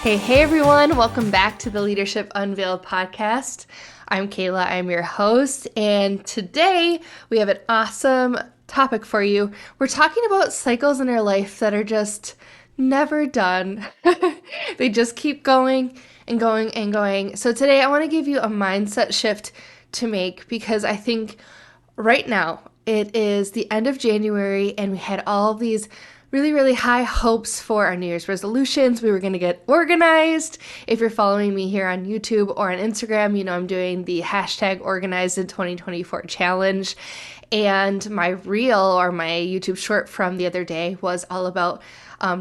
Hey everyone, welcome back to the Leadership Unveiled podcast. I'm Kayla, I'm your host, and today we have an awesome topic for you. We're talking about cycles in our life that are just never done. They just keep going and going and going. So today I want to give you a mindset shift to make because I think right now it is the end of January and we had all these really high hopes for our New Year's resolutions. We were going to get organized. If you're following me here on YouTube or on Instagram, you know I'm doing the hashtag organized in 2024 challenge. And my reel or my YouTube short from the other day was all about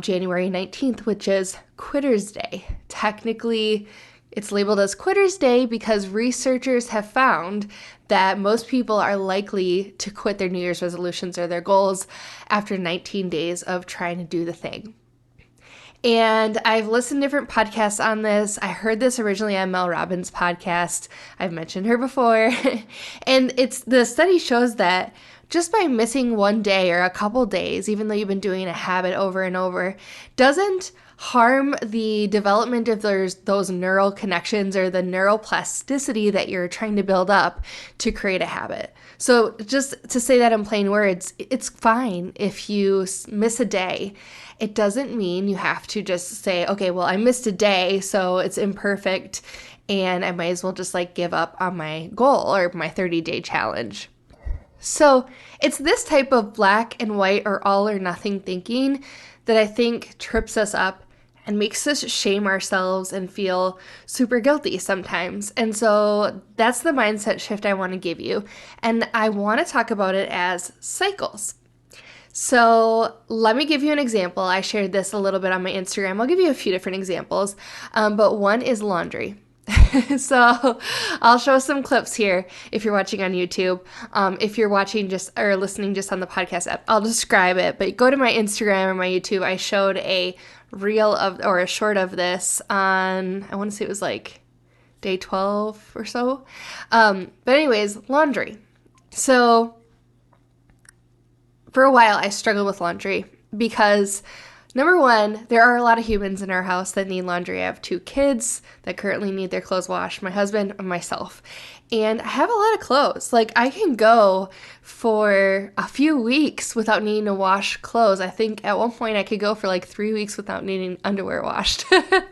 January 19th, which is Quitter's Day. Technically, it's labeled as Quitter's Day because researchers have found that most people are likely to quit their New Year's resolutions or their goals after 19 days of trying to do the thing. And I've listened to different podcasts on this. I heard this originally on Mel Robbins' podcast. I've mentioned her before. And the study shows that just by missing one day or a couple days, even though you've been doing a habit over and over, doesn't harm the development of those neural connections or the neuroplasticity that you're trying to build up to create a habit. So just to say that in plain words, it's fine if you miss a day. It doesn't mean you have to just say, okay, well, I missed a day, so it's imperfect, and I might as well just give up on my goal or my 30-day challenge. So it's this type of black and white or all or nothing thinking that I think trips us up and makes us shame ourselves and feel super guilty sometimes. And so that's the mindset shift I want to give you. And I want to talk about it as cycles. So let me give you an example. I shared this a little bit on my Instagram. I'll give you a few different examples, but one is laundry. So I'll show some clips here if you're watching on YouTube. If you're watching or listening just on the podcast app, I'll describe it. But go to my Instagram or my YouTube. I showed a reel or a short of this on, I want to say it was day 12 or so. But anyways, laundry. So for a while I struggled with laundry because number one, there are a lot of humans in our house that need laundry. I have 2 kids that currently need their clothes washed, my husband and myself. And I have a lot of clothes. I can go for a few weeks without needing to wash clothes. I think at one point I could go for 3 weeks without needing underwear washed. It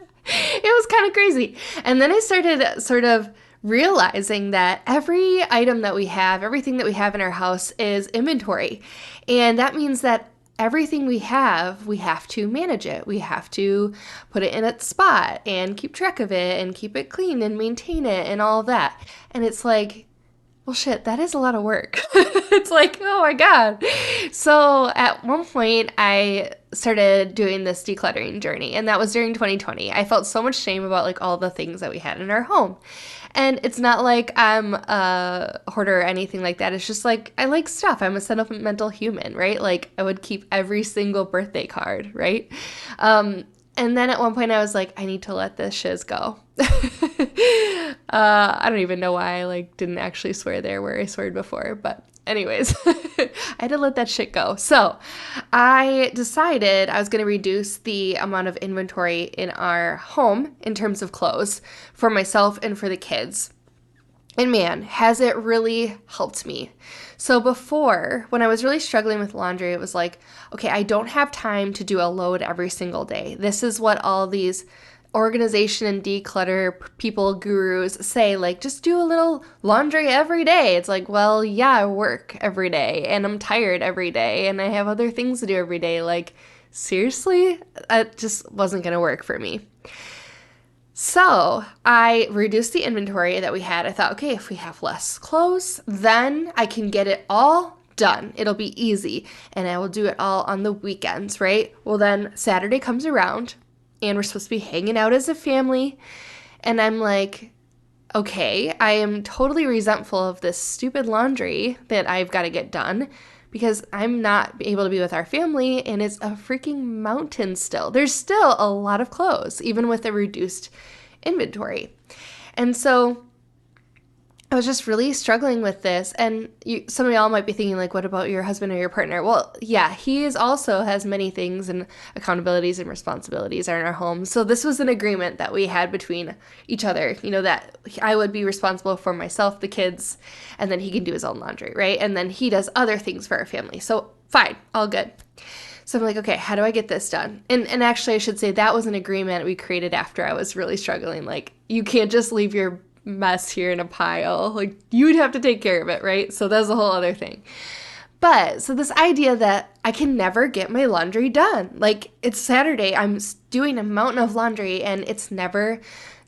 was kind of crazy. And then I started sort of realizing that every item that we have, everything that we have in our house is inventory. And that means that everything we have to manage it. We have to put it in its spot and keep track of it and keep it clean and maintain it and all of that. And it's well, shit, that is a lot of work. It's oh my God. So at one point I started doing this decluttering journey, and that was during 2020. I felt so much shame about all the things that we had in our home. And it's not like I'm a hoarder or anything like that. It's just I like stuff. I'm a sentimental human, right? I would keep every single birthday card, right? And then at one point I was I need to let this shiz go. I don't even know why I didn't actually swear there where I swore before, but anyways, I had to let that shit go. So I decided I was going to reduce the amount of inventory in our home in terms of clothes for myself and for the kids. And man, has it really helped me. So before, when I was really struggling with laundry, it was okay, I don't have time to do a load every single day. This is what all these organization and declutter people, gurus say, just do a little laundry every day. It's well, yeah, I work every day and I'm tired every day and I have other things to do every day. Seriously? It just wasn't going to work for me. So I reduced the inventory that we had. I thought, okay, if we have less clothes, then I can get it all done. It'll be easy and I will do it all on the weekends, right? Well, then Saturday comes around and we're supposed to be hanging out as a family. And I'm okay, I am totally resentful of this stupid laundry that I've got to get done because I'm not able to be with our family and it's a freaking mountain still. There's still a lot of clothes, even with a reduced inventory. And so I was just really struggling with this. And some of y'all might be thinking, like, what about your husband or your partner? Well, yeah, he also has many things and accountabilities and responsibilities in our home. So this was an agreement that we had between each other, that I would be responsible for myself, the kids, and then he can do his own laundry, right? And then he does other things for our family. So fine, all good. So I'm like, okay, how do I get this done? And actually, I should say that was an agreement we created after I was really struggling. Like, you can't just leave your mess here in a pile. Like, you'd have to take care of it, right? So that's a whole other thing. But so this idea that I can never get my laundry done. Like, it's Saturday, I'm doing a mountain of laundry and it's never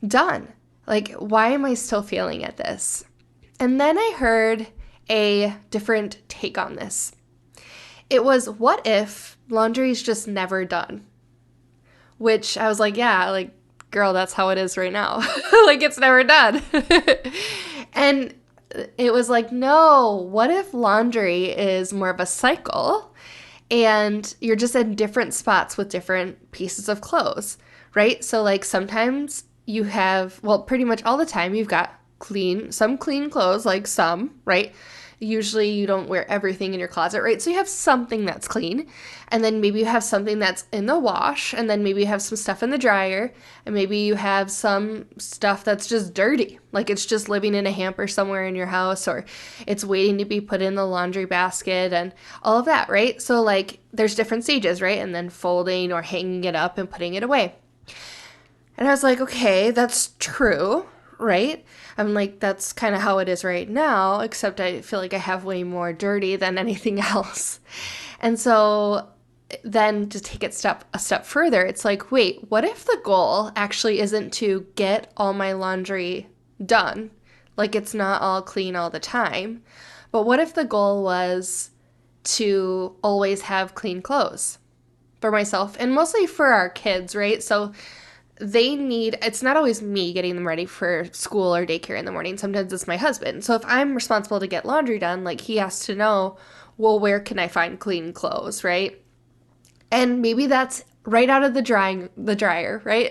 done. Like, why am I still failing at this? And then I heard a different take on this. It was, what if laundry is just never done? Which I was like, yeah, like, girl, that's how it is right now. Like, it's never done. And it was like, no, what if laundry is more of a cycle and you're just in different spots with different pieces of clothes, right? So like sometimes you have, well, pretty much all the time you've got some clean clothes, like some, right? Usually you don't wear everything in your closet, right? So you have something that's clean, and then maybe you have something that's in the wash, and then maybe you have some stuff in the dryer, and maybe you have some stuff that's just dirty, like it's just living in a hamper somewhere in your house, or it's waiting to be put in the laundry basket and all of that, right? So like there's different stages, right? And then folding or hanging it up and putting it away. And I was like, okay, that's true, right? I'm like, that's kind of how it is right now, except I feel like I have way more dirty than anything else. And so then to take it a step further, it's like, wait, what if the goal actually isn't to get all my laundry done? Like, it's not all clean all the time. But what if the goal was to always have clean clothes for myself and mostly for our kids, right? So it's not always me getting them ready for school or daycare in the morning. Sometimes it's my husband. So if I'm responsible to get laundry done, like, he has to know, well, where can I find clean clothes, right? And maybe that's right out of the dryer, right?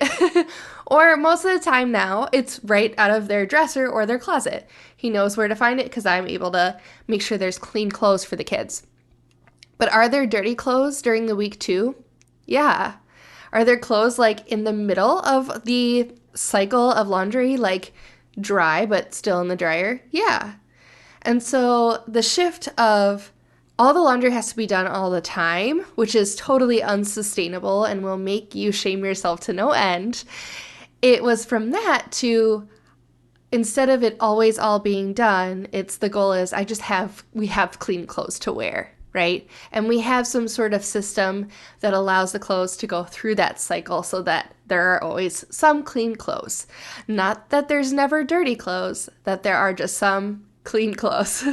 Or most of the time now, it's right out of their dresser or their closet. He knows where to find it because I'm able to make sure there's clean clothes for the kids. But are there dirty clothes during the week too? Yeah. Are there clothes like in the middle of the cycle of laundry, like dry but still in the dryer? Yeah. And so the shift of all the laundry has to be done all the time, which is totally unsustainable and will make you shame yourself to no end. It was from that to, instead of it always all being done, the goal is we have clean clothes to wear. Right? And we have some sort of system that allows the clothes to go through that cycle so that there are always some clean clothes. Not that there's never dirty clothes, that there are just some clean clothes.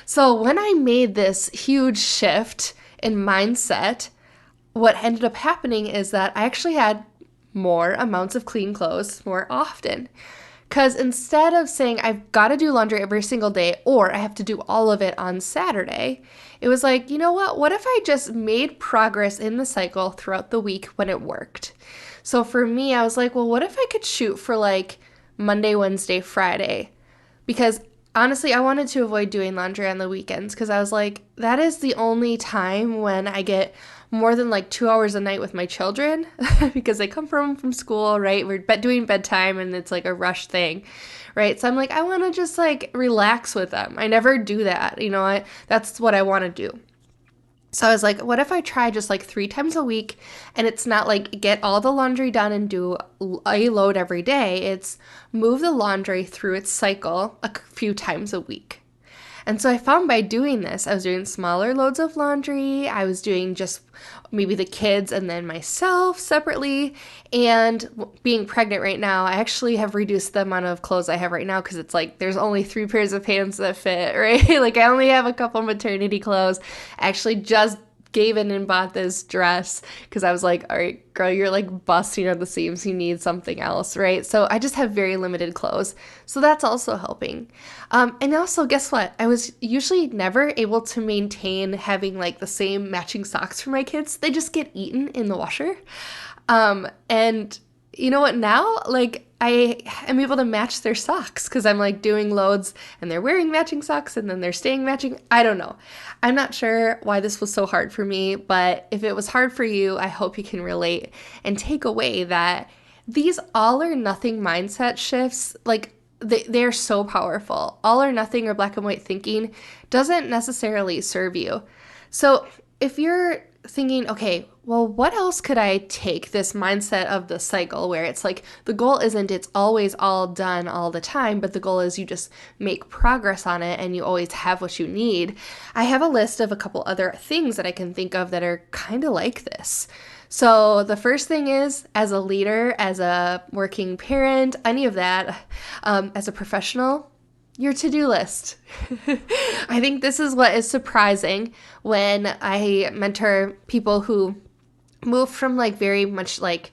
So when I made this huge shift in mindset, what ended up happening is that I actually had more amounts of clean clothes more often. Because instead of saying I've got to do laundry every single day or I have to do all of it on Saturday, it was like, you know what? What if I just made progress in the cycle throughout the week when it worked? So for me, I was like, well, what if I could shoot for like Monday, Wednesday, Friday? Because honestly, I wanted to avoid doing laundry on the weekends because I was like, that is the only time when I get more than like 2 hours a night with my children because they come from school, right? We're doing bedtime and it's like a rush thing, right? So I'm like, I want to just like relax with them. I never do that. That's what I want to do. So I was like, what if I try just like 3 times a week and it's not like get all the laundry done and do a load every day. It's move the laundry through its cycle a few times a week. And so I found by doing this, I was doing smaller loads of laundry. I was doing just maybe the kids and then myself separately. And being pregnant right now, I actually have reduced the amount of clothes I have right now because it's like there's only 3 pairs of pants that fit, right? Like I only have a couple maternity clothes. I actually just gave in and bought this dress because I was like, all right, girl, you're like busting at the seams. You need something else, right? So I just have very limited clothes. So that's also helping. And also, guess what? I was usually never able to maintain having like the same matching socks for my kids. They just get eaten in the washer. And you know what now? Like I am able to match their socks because I'm like doing loads and they're wearing matching socks and then they're staying matching. I don't know. I'm not sure why this was so hard for me, but if it was hard for you, I hope you can relate and take away that these all or nothing mindset shifts, like they're so powerful. All or nothing or black and white thinking doesn't necessarily serve you. So if you're thinking, okay, well, what else could I take this mindset of the cycle where it's like the goal isn't it's always all done all the time, but the goal is you just make progress on it and you always have what you need. I have a list of a couple other things that I can think of that are kind of like this. So the first thing is, as a leader, as a working parent, any of that, as a professional, your to-do list. I think this is what is surprising when I mentor people who move from like very much like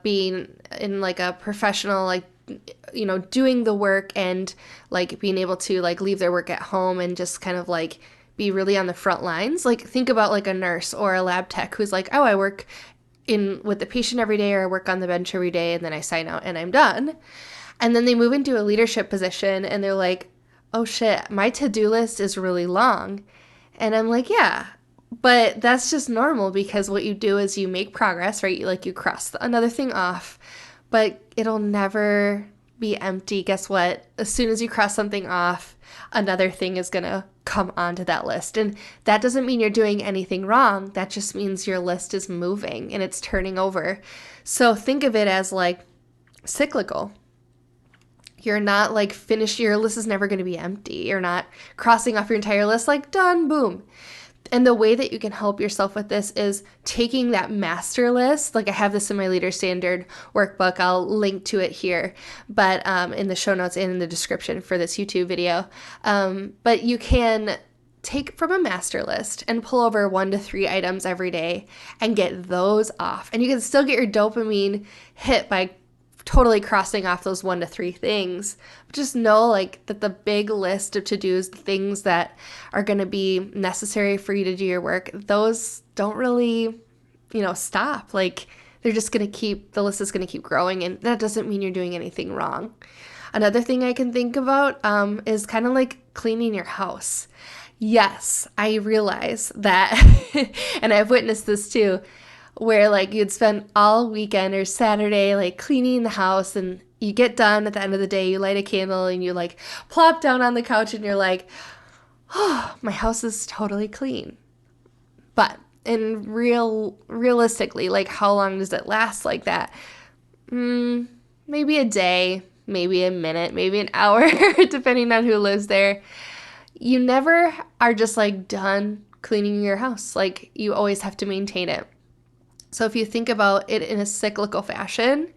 being in like a professional, like, you know, doing the work and like being able to like leave their work at home and just kind of like be really on the front lines. Like think about like a nurse or a lab tech who's like, oh, I work in with the patient every day or I work on the bench every day and then I sign out and I'm done. And then they move into a leadership position and they're like, oh shit, my to-do list is really long. And I'm like, yeah, but that's just normal because what you do is you make progress, right? You cross another thing off, but it'll never be empty. Guess what? As soon as you cross something off, another thing is going to come onto that list. And that doesn't mean you're doing anything wrong. That just means your list is moving and it's turning over. So think of it as like cyclical. You're not like finished. Your list is never going to be empty. You're not crossing off your entire list like done, boom. And the way that you can help yourself with this is taking that master list. Like I have this in my Leader Standard workbook. I'll link to it here, but in the show notes and in the description for this YouTube video. But you can take from a master list and pull over 1 to 3 items every day and get those off. And you can still get your dopamine hit by totally crossing off those 1 to 3 things. But just know like that the big list of to-dos, the things that are going to be necessary for you to do your work, those don't really, stop. Like they're just going to the list is going to keep growing, and that doesn't mean you're doing anything wrong. Another thing I can think about is kind of like cleaning your house. Yes, I realize that, and I've witnessed this too, where like you'd spend all weekend or Saturday like cleaning the house, and you get done at the end of the day, you light a candle and you like plop down on the couch and you're like, oh, my house is totally clean. But realistically, like how long does it last like that? Maybe a day, maybe a minute, maybe an hour, depending on who lives there. You never are just like done cleaning your house. Like you always have to maintain it. So if you think about it in a cyclical fashion,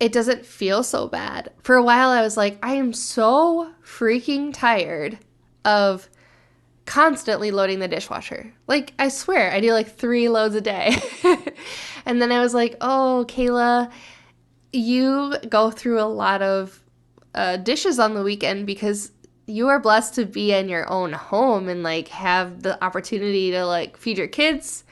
it doesn't feel so bad. For a while, I was like, I am so freaking tired of constantly loading the dishwasher. Like, I swear, I do like 3 loads a day. And then I was like, oh, Kayla, you go through a lot of dishes on the weekend because you are blessed to be in your own home and like have the opportunity to like feed your kids.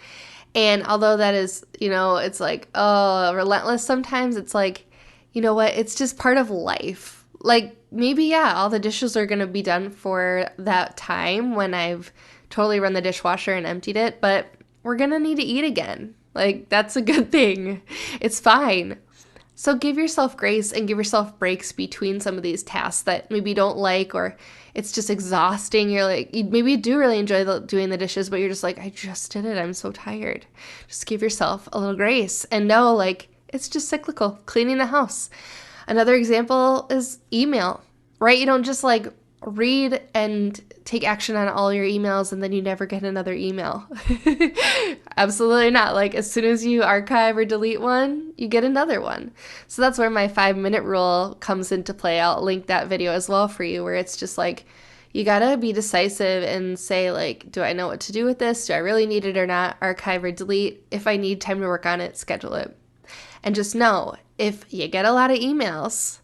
And although that is, it's like, oh, relentless sometimes, it's like, you know what, it's just part of life. Like maybe, yeah, all the dishes are going to be done for that time when I've totally run the dishwasher and emptied it, but we're going to need to eat again. Like that's a good thing. It's fine. So give yourself grace and give yourself breaks between some of these tasks that maybe you don't like, or it's just exhausting. You're like, maybe you do really enjoy doing the dishes, but you're just like, I just did it. I'm so tired. Just give yourself a little grace and know like it's just cyclical. Cleaning the house. Another example is email, right? You don't just like read and take action on all your emails and then you never get another email. Absolutely not. Like as soon as you archive or delete one, you get another one. So that's where my 5-minute rule comes into play. I'll link that video as well for you, where it's just like, you gotta be decisive and say like, do I know what to do with this? Do I really need it or not? Archive or delete. If I need time to work on it, schedule it. And just know, if you get a lot of emails,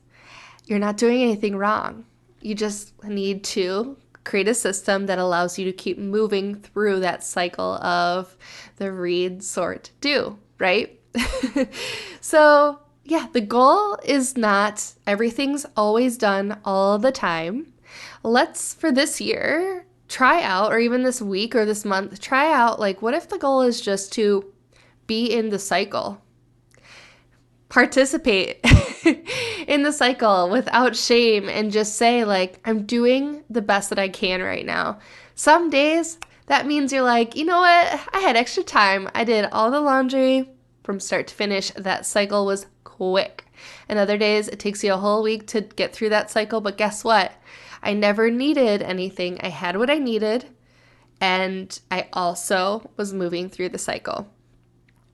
you're not doing anything wrong. You just need to create a system that allows you to keep moving through that cycle of the read, sort, do, right? So the goal is not everything's always done all the time. Let's, for this year, try out, or even this week or this month, try out, like, what if the goal is just to be in the cycle? Participate in the cycle without shame and just say, like, I'm doing the best that I can right now. Some days that means you're like, you know what? I had extra time. I did all the laundry from start to finish. That cycle was quick. And other days it takes you a whole week to get through that cycle. But guess what? I never needed anything. I had what I needed. And I also was moving through the cycle.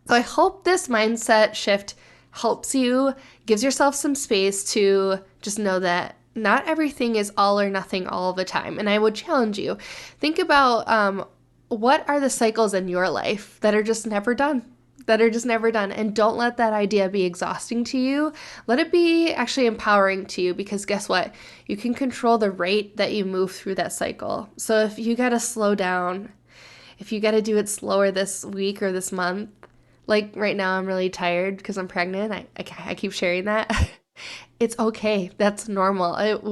So I hope this mindset shift helps you, gives yourself some space to just know that not everything is all or nothing all the time. And I would challenge you, think about what are the cycles in your life that are just never done, and don't let that idea be exhausting to you. Let it be actually empowering to you, because guess what? You can control the rate that you move through that cycle. So if you got to slow down, if you got to do it slower this week or this month, like right now I'm really tired because I'm pregnant. I keep sharing that. It's okay. That's normal. It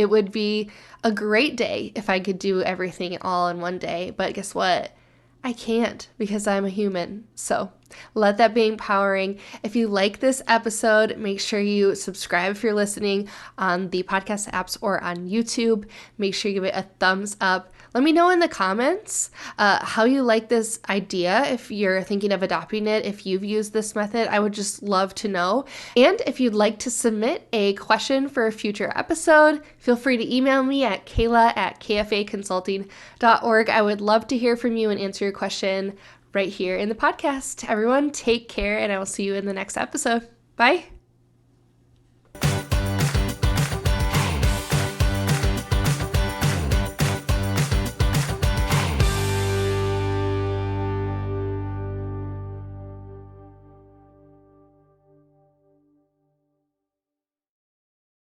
would be a great day if I could do everything all in one day. But guess what? I can't, because I'm a human. So let that be empowering. If you like this episode, make sure you subscribe if you're listening on the podcast apps or on YouTube. Make sure you give it a thumbs up. Let me know in the comments how you like this idea, if you're thinking of adopting it, if you've used this method. I would just love to know. And if you'd like to submit a question for a future episode, feel free to email me at kayla@kfaconsulting.org. I would love to hear from you and answer your question right here in the podcast. Everyone, take care, and I will see you in the next episode. Bye.